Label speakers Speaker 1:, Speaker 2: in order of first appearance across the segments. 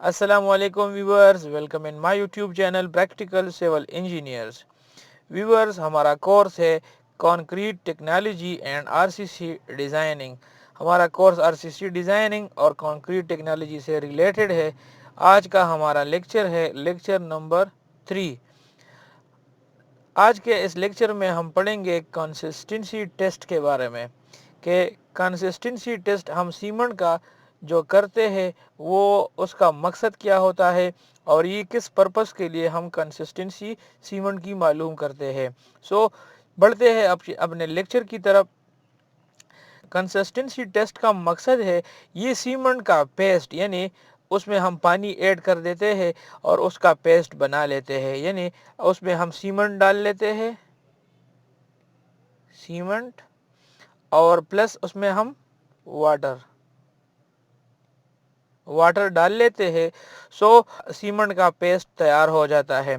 Speaker 1: Assalamu alaikum viewers, welcome in my YouTube channel Practical Civil Engineers. Viewers, हमारा course है concrete technology and RCC designing. हमारा course RCC designing और concrete technology से related है। आज का हमारा लेक्चर है लेक्चर नंबर 3। आज के इस लेक्चर में हम पढ़ेंगे कंसिस्टेंसी टेस्ट के बारे में कि कंसिस्टेंसी टेस्ट हम सीमेंट का जो करते हैं वो उसका मकसद क्या होता है और ये किस पर्पस के लिए हम कंसिस्टेंसी सीमेंट की मालूम करते हैं। बढ़ते हैं अपने लेक्चर की तरफ। कंसिस्टेंसी टेस्ट का मकसद है ये सीमेंट का पेस्ट यानी उसमें हम पानी ऐड कर देते हैं और उसका पेस्ट बना लेते हैं, यानी उसमें हम सीमेंट डाल लेते हैं, सीमेंट और प्लस उसमें हम वाटर डाल लेते हैं। सीमेंट का पेस्ट तैयार हो जाता है।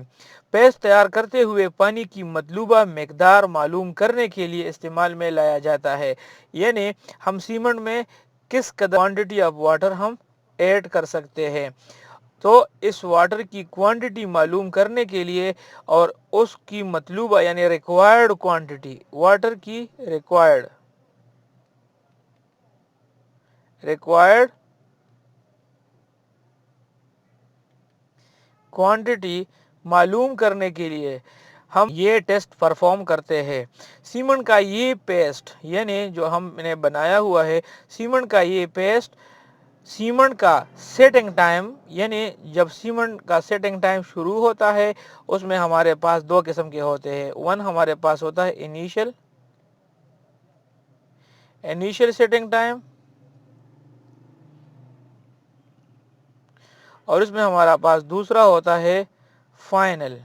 Speaker 1: पेस्ट तैयार करते हुए पानी की मतलूबा मकदार मालूम करने के लिए इस्तेमाल में लाया जाता है, यानी हम सीमेंट में किस कदर क्वांटिटी ऑफ वाटर हम ऐड कर सकते हैं। तो इस वाटर की क्वांटिटी मालूम करने के लिए और उसकी मतलूबा यानी रिक्वायर्ड क्वांटिटी, वाटर की रिक्वायर्ड क्वांटिटी मालूम करने के लिए हम ये टेस्ट परफॉर्म करते हैं। सीमेंट का ये पेस्ट यानी जो हमने बनाया हुआ है, सीमेंट का ये पेस्ट, सीमेंट का सेटिंग टाइम यानी जब सीमेंट का सेटिंग टाइम शुरू होता है उसमें हमारे पास दो किस्म के होते हैं। वन हमारे पास होता है इनिशियल सेटिंग टाइम और इसमें हमारा पास दूसरा होता है फाइनल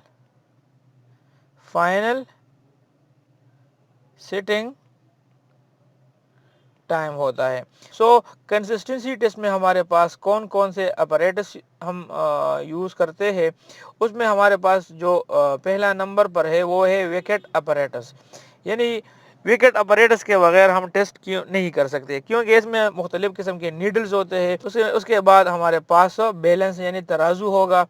Speaker 1: सेटिंग टाइम होता है। कंसिस्टेंसी टेस्ट में हमारे पास कौन कौन से अपरेटस हम यूज़ करते हैं, उसमें हमारे पास जो पहला नंबर पर है वो है विकेट अपरेटस। यानी विकेट अपरेटस के बगैर हम टेस्ट क्यों नहीं कर सकते, क्योंकि इसमें मुख्तलिफ़ किस्म के नीडल्स होते हैं। उसके बाद हमारे पास बैलेंस यानी तराजू होगा।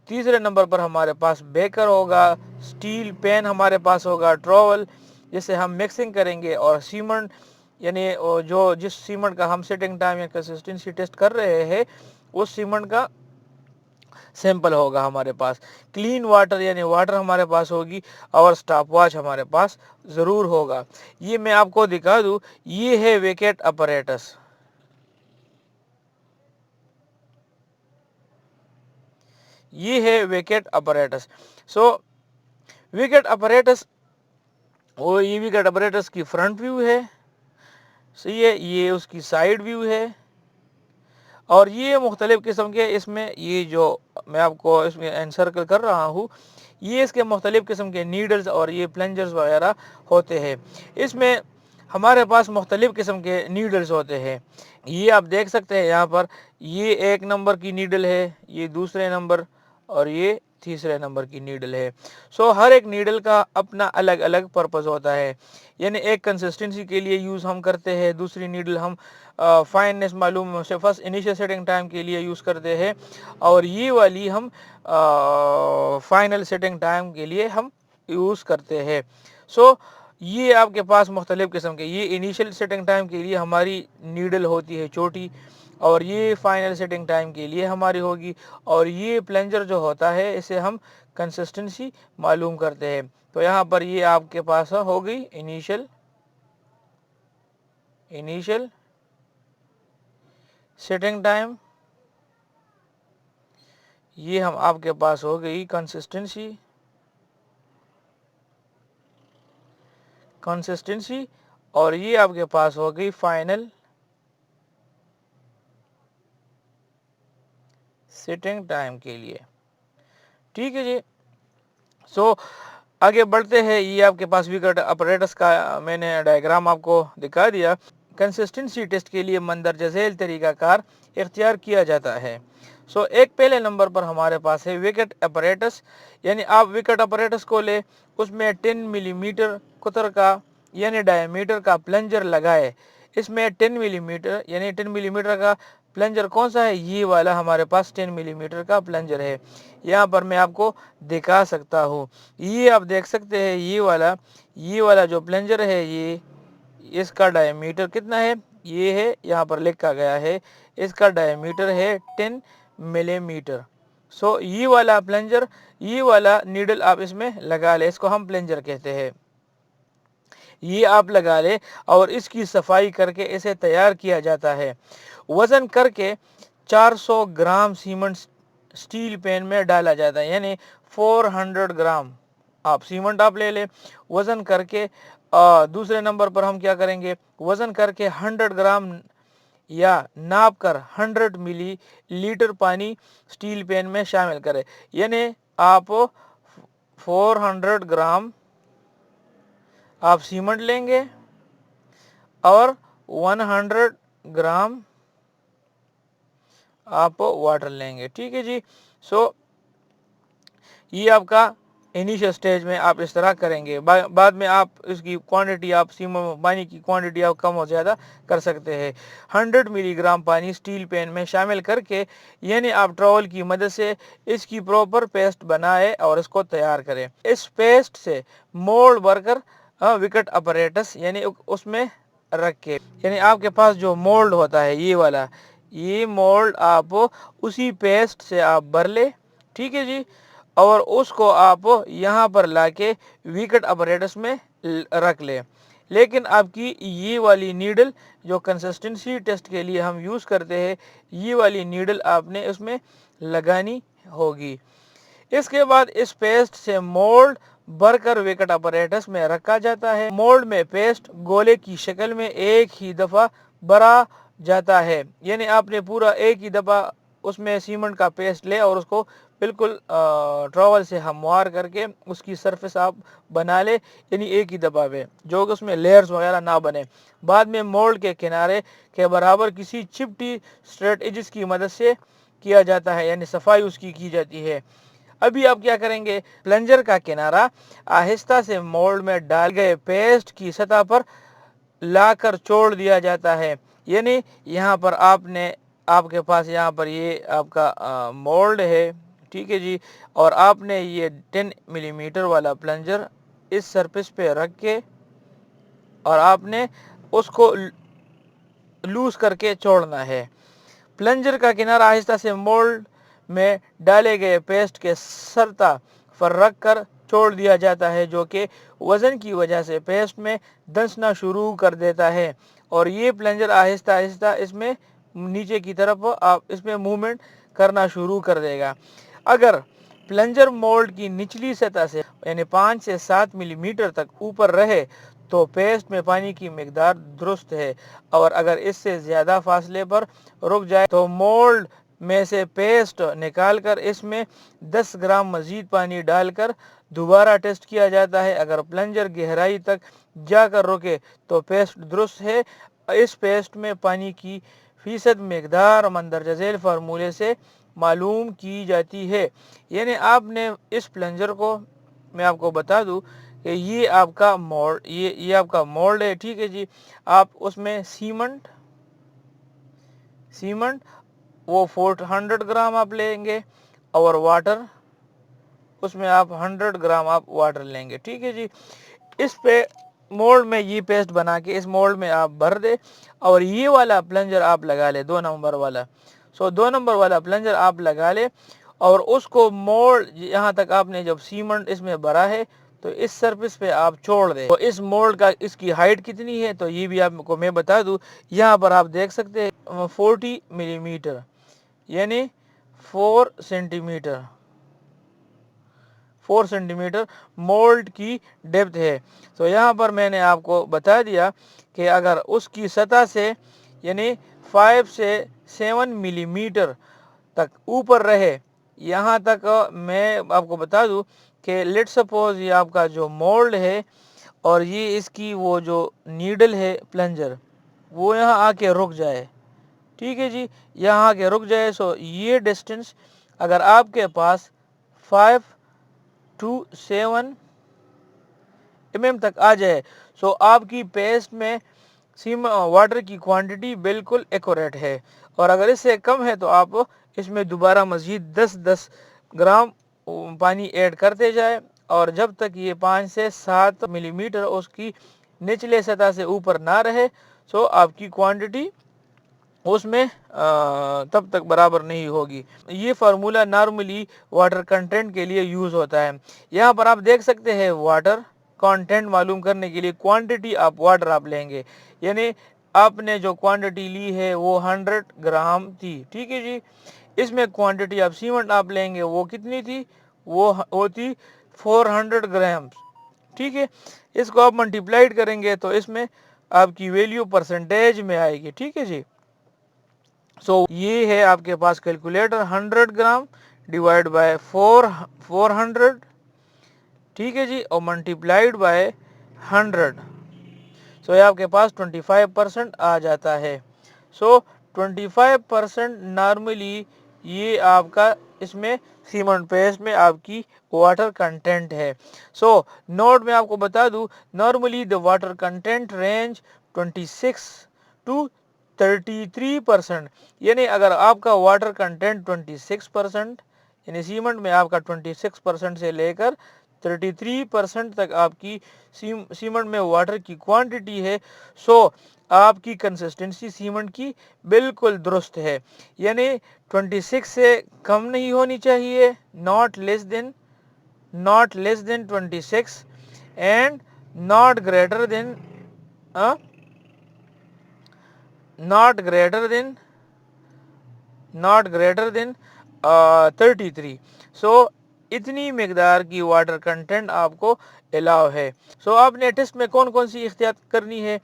Speaker 1: तीसरे नंबर पर हमारे पास बेकर होगा, स्टील पेन हमारे पास होगा, ट्रॉवल जिससे हम मिक्सिंग करेंगे, और सीमेंट यानी जो जिस सीमेंट का हम सेटिंग टाइम या कंसिस्टेंसी टेस्ट कर रहे हैं उस सीमेंट का सैंपल होगा हमारे पास। क्लीन वाटर यानी वाटर हमारे पास होगी और स्टॉप वॉच हमारे पास ज़रूर होगा। ये मैं आपको दिखा दूँ, ये है विकेट अपरेटस। ये है विकेट अपरेटस। विकेट अपरेटस ये विकेट अपरेटस की फ्रंट व्यू है, सही है। ये उसकी साइड व्यू है और ये मुख्तलिफ़ किस्म के इसमें ये जो मैं आपको इसमें एनसर्कल कर रहा हूँ ये इसके मुख्तलिफ़ किस्म के नीडल्स और ये प्लंजर्स वगैरह होते हैं। इसमें हमारे पास मुख्तलिफ़ किस्म के नीडल्स होते हैं। ये आप देख सकते हैं यहाँ पर, ये एक नंबर की नीडल है, ये दूसरे नंबर और ये तीसरे नंबर की नीडल है। हर एक नीडल का अपना अलग अलग पर्पज़ होता है। यानी एक कंसिस्टेंसी के लिए यूज़ हम करते हैं, दूसरी नीडल हम फाइननेस मालूम से फर्स्ट इनिशियल सेटिंग टाइम के लिए यूज़ करते हैं और ये वाली हम फाइनल सेटिंग टाइम के लिए हम यूज़ करते हैं। ये आपके पास मुख्तलिफ़ किस्म के, ये इनिशियल सेटिंग टाइम के लिए हमारी नीडल होती है छोटी और ये फाइनल सेटिंग टाइम के लिए हमारी होगी, और ये प्लंजर जो होता है इसे हम कंसिस्टेंसी मालूम करते हैं। तो यहाँ पर ये आपके पास हो गई इनिशियल सेटिंग टाइम, ये हम आपके पास हो गई कंसिस्टेंसी और ये आपके पास हो गई फाइनल सेटिंग टाइम के लिए। ठीक है जी। आगे बढ़ते हैं। ये आपके पास विकेट अपरेटस का मैंने डायग्राम आपको दिखा दिया। कंसिस्टेंसी टेस्ट के लिए मंदरजा झेल तरीकाकार इख्तियार किया जाता है। एक पहले नंबर पर हमारे पास है विकेट अपरेटस, यानी आप विकेट अपरेटस को ले, उसमें 10 मिलीमीटर कुतर का यानी डायमीटर का प्लंजर लगाए। इसमें 10 मिलीमीटर यानी 10 मिलीमीटर का प्लंजर कौन सा है, ये वाला हमारे पास 10 मिलीमीटर का प्लंजर है। यहाँ पर मैं आपको दिखा सकता हूँ, ये आप देख सकते हैं, ये वाला जो प्लंजर है, ये इसका डायमीटर कितना है, ये है, यहाँ पर लिखा गया है, इसका डायमीटर है 10 मिलीमीटर। सो ये वाला प्लंजर, ये वाला नीडल आप इसमें लगा ले, इसको हम प्लंजर कहते हैं, ये आप लगा ले और इसकी सफाई करके इसे तैयार किया जाता है। वजन करके 400 ग्राम सीमेंट स्टील पैन में डाला जाता है, यानी 400 ग्राम आप सीमेंट आप ले ले। वजन करके दूसरे नंबर पर हम क्या करेंगे, वजन करके 100 ग्राम या नाप कर 100 मिली लीटर पानी स्टील पैन में शामिल करें, यानी आप 400 ग्राम आप सीमेंट लेंगे और 100 ग्राम आप वाटर लेंगे, ठीक है जी। सो ये आपका इनिशियल स्टेज में आप इस तरह करेंगे, बाद में आप इसकी क्वांटिटी, आप पानी की क्वांटिटी आप कम और ज़्यादा कर सकते हैं। 100 मिलीग्राम पानी स्टील पैन में शामिल करके, यानी आप ट्रॉवल की मदद से इसकी प्रॉपर पेस्ट बनाए और इसको तैयार करें। इस पेस्ट से मोल्ड भरकर विकेट अपरेटस यानी उसमें रख के, यानी आपके पास जो मोल्ड होता है ये वाला, ये मोल्ड आप उसी पेस्ट से आप भर ले, ठीक है जी, और उसको आप यहाँ पर लाके विकेट अपरेटस में रख ले। लेकिन आपकी ये वाली नीडल जो कंसिस्टेंसी टेस्ट के लिए हम यूज़ करते हैं, ये वाली नीडल आपने उसमें लगानी होगी। इसके बाद इस पेस्ट से मोल्ड भरकर विकेट अपरेटस में रखा जाता है। मोल्ड में पेस्ट गोले की शक्ल में एक ही दफ़ा भरा जाता है, यानी आपने पूरा एक ही दफ़ा उसमें सीमेंट का पेस्ट ले और उसको बिल्कुल ट्रॉवल से हमवार करके उसकी सरफेस आप बना ले, यानी एक ही दफ़ा में, जो कि उसमें लेयर्स वगैरह ना बने। बाद में मोल्ड के किनारे के बराबर किसी चिपटी स्ट्रेट एजेस की मदद से किया जाता है, यानी सफाई उसकी की जाती है। अभी आप क्या करेंगे, प्लंजर का किनारा आहिस्ता से मोल्ड में डाल गए पेस्ट की सतह पर लाकर छोड़ दिया जाता है, यानी यहाँ पर आपके पास यहाँ पर ये आपका मोल्ड है, ठीक है जी, और आपने ये 10 मिलीमीटर वाला प्लंजर इस सरफेस पे रख के और आपने उसको लूज करके छोड़ना है। प्लंजर का किनारा आहिस्ता से मोल्ड में डाले गए पेस्ट के सतह पर रख कर छोड़ दिया जाता है, जो कि वजन की वजह से पेस्ट में धंसना शुरू कर देता है और ये प्लंजर आहिस्ता आहिस्ता इसमें नीचे की तरफ आप इसमें मूवमेंट करना शुरू कर देगा। अगर प्लंजर मोल्ड की निचली सतह से यानी 5 से 7 मिलीमीटर तक ऊपर रहे तो पेस्ट में पानी की मिकदार दुरुस्त है, और अगर इससे ज़्यादा फासले पर रुक जाए तो मोल्ड में से पेस्ट निकालकर इसमें 10 ग्राम मज़ीद पानी डालकर दोबारा टेस्ट किया जाता है। अगर प्लंजर गहराई तक जाकर रुके तो पेस्ट दुरुस्त है। इस पेस्ट में पानी की फीसद मिकदार मंदरजा झेल फार्मूले से मालूम की जाती है। यानी आपने इस प्लंजर को, मैं आपको बता दूं कि ये आपका मोल्ड, ये आपका मोल्ड है, ठीक है जी। आप उसमें सीमेंट वो 400 ग्राम आप लेंगे और वाटर उसमें आप 100 ग्राम आप वाटर लेंगे, ठीक है जी। इस पे मोल्ड में ये पेस्ट बना के इस मोल्ड में आप भर दे और ये वाला प्लंजर आप लगा ले, 2 नंबर वाला। 2 नंबर वाला प्लंजर आप लगा ले और उसको मोल्ड यहाँ तक आपने जब सीमेंट इसमें भरा है तो इस सरफेस पे आप छोड़ दे। तो इस मोल्ड का इसकी हाइट कितनी है तो ये भी आपको मैं बता दूं, यहाँ पर आप देख सकते हैं 40 मिलीमीटर यानी 4 सेंटीमीटर मोल्ड की डेप्थ है। तो यहाँ पर मैंने आपको बता दिया कि अगर उसकी सतह से यानी 5 से 7 मिलीमीटर तक ऊपर रहे, यहाँ तक मैं आपको बता दूं कि लेट सपोज ये आपका जो मोल्ड है और ये इसकी वो जो नीडल है प्लंजर वो यहाँ आके रुक जाए, ठीक है जी, यहाँ आके रुक जाए। सो ये डिस्टेंस अगर आपके पास 5 to 7 mm तक आ जाए सो आपकी पेस्ट में वाटर की क्वांटिटी बिल्कुल एक्यूरेट है اور اگر اس سے کم ہے تو آپ اس میں دوبارہ مزید 10 گرام پانی ایڈ کرتے جائیں، اور جب تک یہ 5 سے 7 ملی میٹر اس کی نچلے سطح سے اوپر نہ رہے سو آپ کی کوانٹٹی اس میں تب تک برابر نہیں ہوگی۔ یہ فارمولا نارملی واٹر کنٹینٹ کے لیے یوز ہوتا ہے۔ یہاں پر آپ دیکھ سکتے ہیں واٹر کانٹینٹ معلوم کرنے کے لیے کوانٹٹی آپ واٹر آپ لیں گے، یعنی آپ نے جو کوانٹٹی لی ہے وہ 100 گرام تھی، ٹھیک ہے جی۔ اس میں کوانٹٹی آپ سیمنٹ آپ لیں گے وہ کتنی تھی، وہ ہوتی 400 گرام، ٹھیک ہے۔ اس کو آپ ملٹیپلائڈ کریں گے تو اس میں آپ کی ویلیو پرسنٹیج میں آئے گی، ٹھیک ہے جی۔ سو یہ ہے آپ کے پاس کیلکولیٹر، 100 گرام ڈیوائڈ بائی 400، ٹھیک ہے جی، اور ملٹیپلائڈ بائی 100، سو یہ آپ کے پاس 25% آ جاتا ہے۔ سو 25% نارملی یہ آپ کا اس میں سیمنٹ پیسٹ میں آپ کی واٹر کنٹینٹ ہے۔ سو نوٹ میں آپ کو بتا دوں، normally the water content range 26 to 33%، یعنی اگر آپ کا واٹر کنٹینٹ 26%، یعنی سیمنٹ میں آپ کا 26% سے لے کر 33% تک آپ کی سیمنٹ میں واٹر کی کوانٹٹی ہے، سو آپ کی کنسسٹنسی سیمنٹ کی بالکل درست ہے، یعنی 26 سے کم نہیں ہونی چاہیے، not less than 26 and not greater than 33۔ سو اتنی مقدار کی واٹر کنٹینٹ آپ کو الاؤ ہے۔ سو آپ نے ٹیسٹ میں کون کون سی احتیاط کرنی ہے؟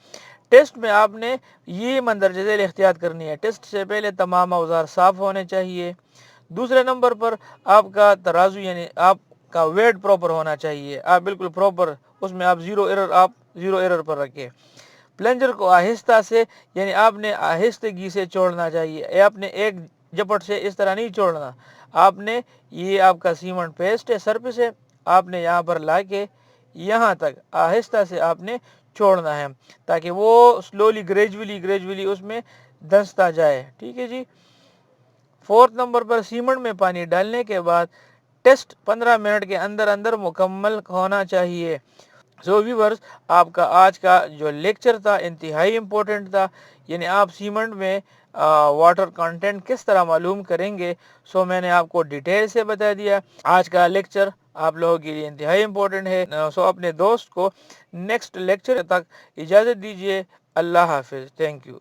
Speaker 1: ٹیسٹ میں آپ نے یہ مندرجہ ذیل احتیاط کرنی ہے۔ ٹیسٹ سے پہلے تمام اوزار صاف ہونے چاہیے۔ دوسرے نمبر پر آپ کا ترازو یعنی آپ کا ویٹ پراپر ہونا چاہیے، آپ بالکل پراپر اس میں آپ زیرو ایرر پر رکھیں۔ پلنجر کو آہستہ سے یعنی آپ نے آہستگی سے چھوڑنا چاہیے، آپ نے ایک جپٹ سے اس طرح نہیں چھوڑنا، آپ نے یہ آپ کا سیمنٹ پیسٹ ہے سرفیس ہے، آپ نے یہاں پر لا کے یہاں تک آہستہ سے آپ نے چھوڑنا ہے تاکہ وہ سلولی گریجولی اس میں دھنستا جائے، ٹھیک ہے جی۔ 4 نمبر پر سیمنٹ میں پانی ڈالنے کے بعد ٹیسٹ 15 منٹ کے اندر مکمل ہونا چاہیے۔ سو ویورز، آپ کا آج کا جو لیکچر تھا انتہائی امپورٹنٹ تھا، یعنی آپ سیمنٹ میں واٹر کنٹینٹ کس طرح معلوم کریں گے، سو میں نے آپ کو ڈیٹیل سے بتا دیا۔ آج کا لیکچر آپ لوگوں کے لیے انتہائی امپورٹنٹ ہے، سو اپنے دوست کو نیکسٹ لیکچر تک اجازت دیجیے۔ اللہ حافظ، تھینک یو۔